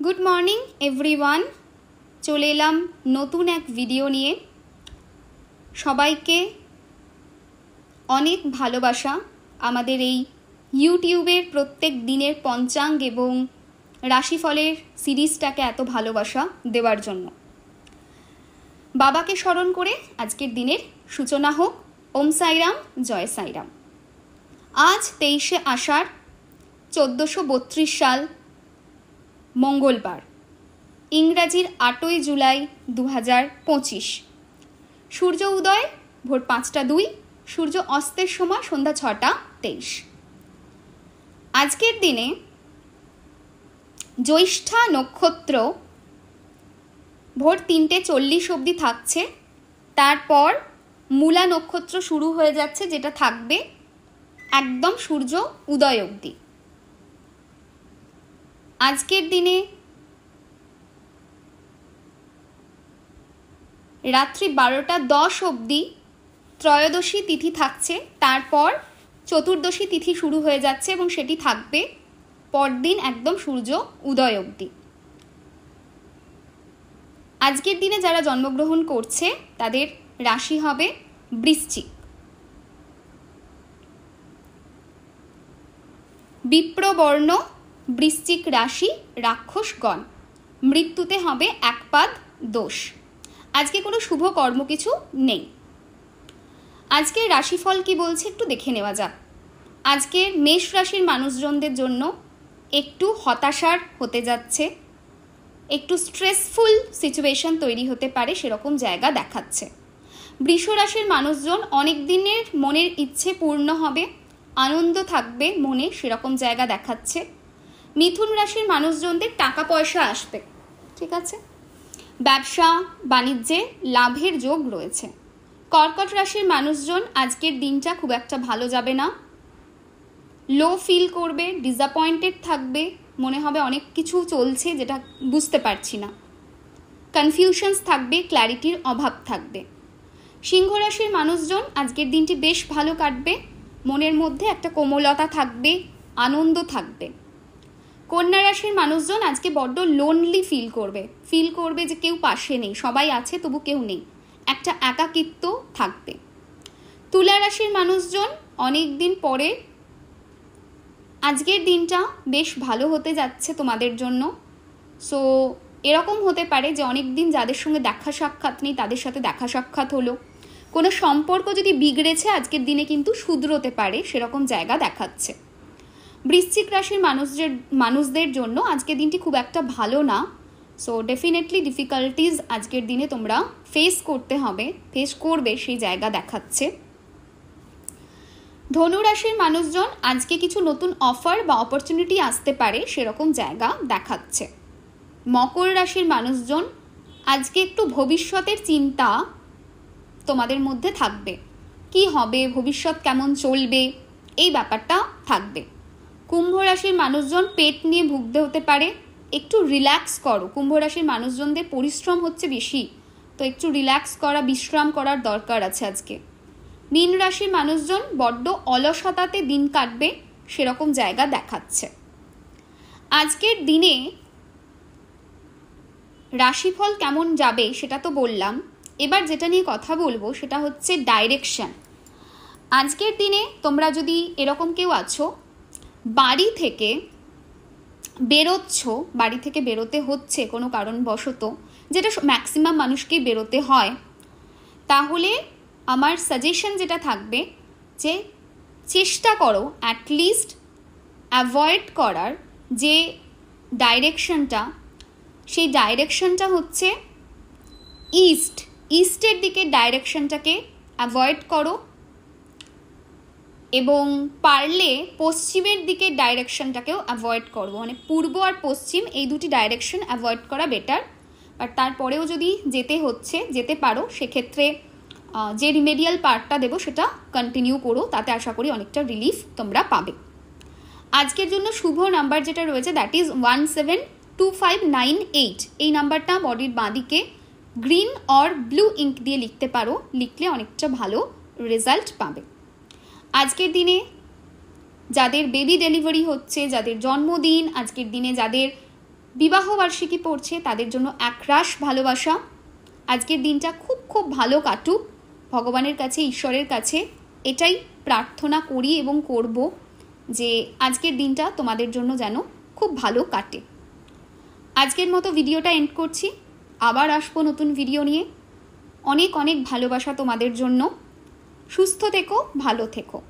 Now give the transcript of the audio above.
Good morning everyone, চলে এলাম নতুন এক ভিডিও নিয়ে। সবাইকে অনেক ভালোবাসা আমাদের এই ইউটিউবের প্রত্যেক দিনের পঞ্চাঙ্গ এবং রাশিফলের সিরিজটাকে এত ভালোবাসা দেওয়ার জন্য। বাবাকে স্মরণ করে আজকের দিনের সূচনা হোক। ওম সাইরাম, জয় সাইরাম। আজ 23শে আষাঢ় 1432 সাল, মঙ্গলবার, ইংরাজির 8ই জুলাই 2025। সূর্য উদয় ভোর 5টা 2, সূর্য অস্তের সময় সন্ধ্যা 6টা 23। আজকের দিনে জ্যৈষ্ঠা নক্ষত্র ভোর 3টে 40 অবধি থাকছে, তারপর মূলা নক্ষত্র শুরু হয়ে যাচ্ছে, যেটা থাকবে একদম সূর্য উদয় অবধি। আজকের দিনে রাত্রি 12টা 10 অবধি ত্রয়োদশী তিথি থাকছে, তারপর চতুর্দশী তিথি শুরু হয়ে যাচ্ছে এবং সেটি থাকবে পরদিন একদম সূর্য উদয় অবধি। আজকের দিনে যারা জন্মগ্রহণ করছে তাদের রাশি হবে বৃশ্চিক। বিপ্রবর্ণ বৃশ্চিক রাশি, রাক্ষসগণ। মৃত্যুতে হবে 1 পাদ দোষ। আজকে কোনো শুভ কর্ম কিছু নেই। আজকের রাশিফল কি বলছে একটু দেখে নেওয়া যাক। আজকের মেষ রাশির মানুষজনদের জন্য একটু হতাশার হতে যাচ্ছে, একটু স্ট্রেসফুল সিচুয়েশন তৈরি হতে পারে, সেরকম জায়গা দেখাচ্ছে। বৃষ রাশির মানুষজন অনেক দিনের মনের ইচ্ছে পূর্ণ হবে, আনন্দ থাকবে মনে, সেরকম জায়গা দেখাচ্ছে। মিথুন রাশির মানুষজনদের টাকা পয়সা আসবে, ঠিক আছে। ব্যবসা বাণিজ্যে লাভের যোগ রয়েছে। কর্কট রাশির মানুষজন আজকের দিনটা খুব একটা ভালো যাবে না, লো ফিল করবে, ডিসঅ্যাপয়েন্টেড থাকবে, মনে হবে অনেক কিছু চলছে যেটা বুঝতে পারছি না, কনফিউশনস থাকবে, ক্ল্যারিটির অভাব থাকবে। সিংহ রাশির মানুষজন আজকের দিনটি বেশ ভালো কাটবে, মনের মধ্যে একটা কোমলতা থাকবে, আনন্দ থাকবে। কন্যা রাশির মানুষজন আজকে বড্ড লোনলি ফিল করবে যে কেউ পাশে নেই, সবাই আছে তবু কেউ নেই, একটা একাকিত্ব থাকবে। তুলা রাশির মানুষজন অনেক দিন পরে আজকের দিনটা বেশ ভালো হতে যাচ্ছে তোমাদের জন্য। সো এরকম হতে পারে যে অনেক দিন যাদের সঙ্গে দেখা সাক্ষাৎ নেই তাদের সাথে দেখা সাক্ষাৎ হলো, কোনো সম্পর্ক যদি বিগড়েছে আজকের দিনে কিন্তু শুধরোতে পারে, সেরকম জায়গা দেখাচ্ছে। বৃশ্চিক রাশির মানুষদের জন্য আজকের দিনটি খুব একটা ভালো না। সো ডেফিনেটলি ডিফিকাল্টিজ আজকের দিনে তোমরা ফেস করবে, সেই জায়গা দেখাচ্ছে। ধনু রাশির মানুষজন আজকে কিছু নতুন অফার বা অপরচুনিটি আসতে পারে, সেরকম জায়গা দেখাচ্ছে। মকর রাশির মানুষজন আজকে একটু ভবিষ্যতের চিন্তা তোমাদের মধ্যে থাকবে, কি হবে, ভবিষ্যৎ কেমন চলবে, এই ব্যাপারটা থাকবে। কুম্ভ রাশির মানুষজন পেট নিয়ে ভুগতে হতে পারে, একটু রিল্যাক্স করো। কুম্ভ রাশির মানুষজনদের পরিশ্রম হচ্ছে বেশি, তো একটু রিল্যাক্স করা, বিশ্রাম করার দরকার আছে আজকে। মীন রাশির মানুষজন বড্ড অলসতাতে দিন কাটবে, সেরকম জায়গা দেখাচ্ছে। আজকের দিনে রাশিফল কেমন যাবে সেটা তো বললাম, এবার যেটা নিয়ে কথা বলবো সেটা হচ্ছে ডাইরেকশন। আজকের দিনে তোমরা যদি এরকম কেউ আছো, বাড়ি থেকে বেরোতে হচ্ছে কোনো কারণবশত, যেটা ম্যাক্সিমাম মানুষকেই বেরোতে হয়, তাহলে আমার সাজেশন যেটা থাকবে যে চেষ্টা করো অ্যাটলিস্ট অ্যাভয়েড করার যে ডাইরেকশনটা, সেই ডাইরেকশনটা হচ্ছে ইস্টের দিকে ডাইরেকশনটাকে অ্যাভয়েড করো, এবং পারলে পশ্চিমের দিকের ডাইরেকশনটাকেও অ্যাভয়েড করো। মানে পূর্ব আর পশ্চিম এই দুটি ডাইরেকশন অ্যাভয়েড করা বেটার। বাট তারপরেও যদি যেতে পারো, সেক্ষেত্রে যে রিমেডিয়াল পার্টটা দেবো সেটা কন্টিনিউ করো, তাতে আশা করি অনেকটা রিলিফ তোমরা পাবে। আজকের জন্য শুভ নাম্বার যেটা রয়েছে দ্যাট ইজ 172598। এই নাম্বারটা বডির বাঁদিকে গ্রিন অর ব্লু ইঙ্ক দিয়ে লিখতে পারো, লিখলে অনেকটা ভালো রেজাল্ট পাবে। আজকের দিনে যাদের বেবি ডেলিভারি হচ্ছে, যাদের জন্মদিন, আজকের দিনে যাদের বিবাহ বার্ষিকী পড়ছে তাদের জন্য একরাশ ভালোবাসা। আজকের দিনটা খুব খুব ভালো কাটুক, ভগবানের কাছে, ঈশ্বরের কাছে এটাই প্রার্থনা করি এবং করব যে আজকের দিনটা তোমাদের জন্য যেন খুব ভালো কাটে। আজকের মতো ভিডিওটা এন্ড করছি, আবার আসবো নতুন ভিডিও নিয়ে। অনেক অনেক ভালোবাসা তোমাদের জন্য। সুস্থ থেকো, ভালো থেকো।